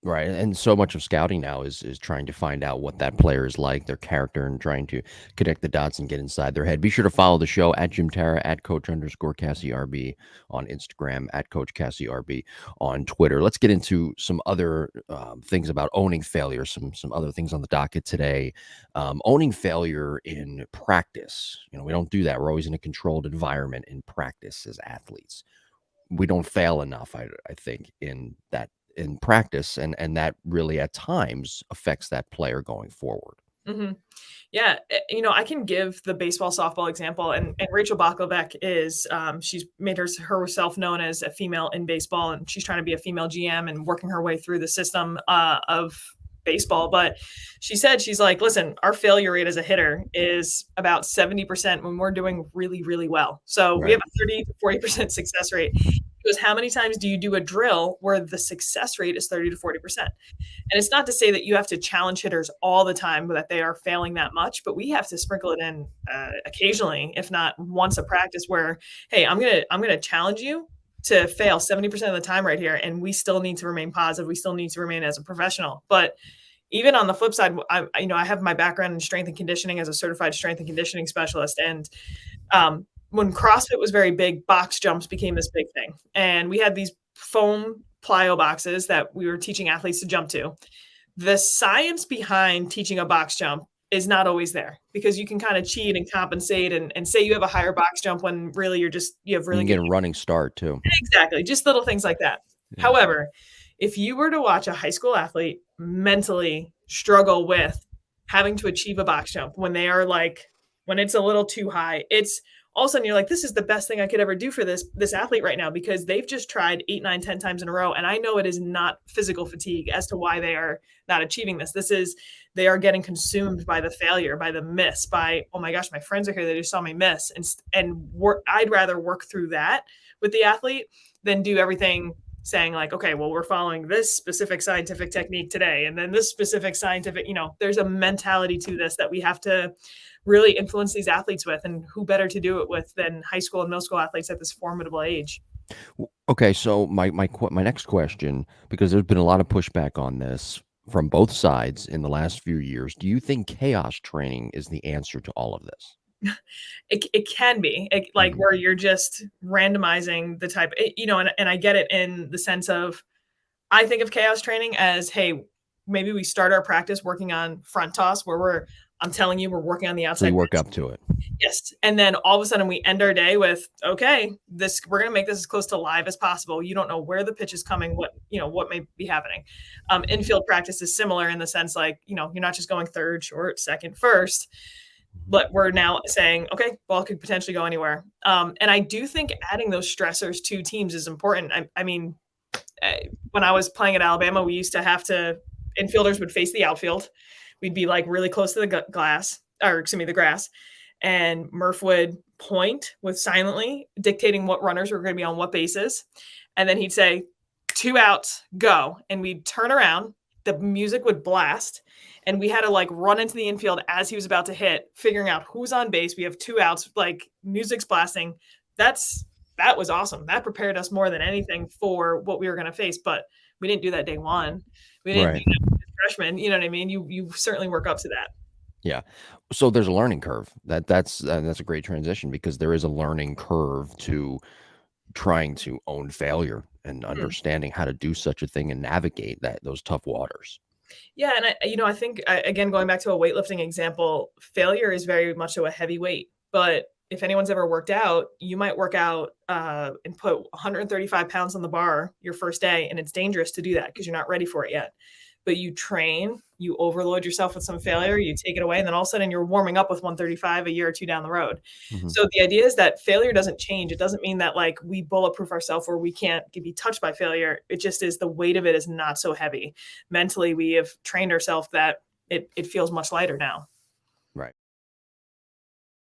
Right, and so much of scouting now is trying to find out what that player is like, their character, and trying to connect the dots and get inside their head. Be sure to follow the show at Jim Tara, at Coach_Cassie RB on Instagram, at Coach Cassie RB on Twitter. Let's get into some other things about owning failure, some other things on the docket today. Owning failure in practice. We don't do that. We're always in a controlled environment in practice as athletes. We don't fail enough, I think, in practice, and that really at times affects that player going forward. Mhm. Yeah, I can give the baseball, softball example, and Rachel Bachlebeck is, she's made herself known as a female in baseball, and she's trying to be a female GM and working her way through the system, of baseball, but she said, she's like, "Listen, our failure rate as a hitter is about 70% when we're doing really, really well. So we have Right. a 30 to 40% success rate." She goes, "How many times do you do a drill where the success rate is 30 to 40%?" And it's not to say that you have to challenge hitters all the time that they are failing that much, but we have to sprinkle it in occasionally, if not once a practice, where, hey, I'm gonna challenge you to fail 70% of the time right here, and we still need to remain positive. We still need to remain as a professional. But even on the flip side, I have my background in strength and conditioning as a certified strength and conditioning specialist, and when CrossFit was very big, box jumps became this big thing, and we had these foam plyo boxes that we were teaching athletes to jump to. The science behind teaching a box jump is not always there, because you can kind of cheat and compensate and say you have a higher box jump when really you have You really can good. get a running start too. Exactly, just little things like that. Yeah. However, if you were to watch a high school athlete mentally struggle with having to achieve a box jump when they are like when it's a little too high, it's all of a sudden you're like, "This is the best thing I could ever do for this athlete right now," because they've just tried 8, 9, 10 times in a row, and I know it is not physical fatigue as to why they are not achieving this. This is they are getting consumed by the failure, by the miss, by, "Oh my gosh, my friends are here, they just saw me miss," I'd rather work through that with the athlete than do everything saying like, "Okay, well, we're following this specific scientific technique today, and then this specific scientific," there's a mentality to this that we have to really influence these athletes with, and who better to do it with than high school and middle school athletes at this formidable age. Okay, so my next question, because there's been a lot of pushback on this from both sides in the last few years. Do you think chaos training is the answer to all of this? It can be like Mhm. where you're just randomizing the type, and I get it in the sense of I think of chaos training as, hey, maybe we start our practice working on front toss where I'm telling you, we're working on the So outside you work pitch. up to it. Yes. And then all of a sudden we end our day with, okay, we're going to make this as close to live as possible. You don't know where the pitch is coming, what may be happening. Infield practice is similar in the sense like, you're not just going third, short, second, first, Mhm. but we're now saying, okay, ball could potentially go anywhere. And I do think adding those stressors to teams is important. I mean, when I was playing at Alabama, we used to have to infielders would face the outfield. We'd be like really close to the glass, or excuse me, the grass, and Murph would point with silently dictating what runners were going to be on what bases, and then he'd say, "2 outs, go," and we'd turn around. The music would blast, and we had to like run into the infield as he was about to hit, figuring out who's on base. We have 2 outs, like music's blasting. That's that was awesome. That prepared us more than anything for what we were going to face. But we didn't do that day one. We didn't do Right. that as freshmen. You know what I mean? You certainly work up to that. Yeah. So there's a learning curve. That's a great transition because there is a learning curve to trying to own failure and Mhm. understanding how to do such a thing and navigate those tough waters. Yeah, and I think again going back to a weightlifting example, failure is very much so a heavy weight. But if anyone's ever worked out, you might work out and put 135 pounds on the bar your first day, and it's dangerous to do that because you're not ready for it yet. But you train, you overload yourself with some failure, you take it away, and then all of a sudden you're warming up with 135 a year or two down the road. Mhm. So the idea is that failure doesn't change. It doesn't mean that like we bulletproof ourselves or we can't be touched by failure. It just is the weight of it is not so heavy. Mentally, we have trained ourselves that it feels much lighter now.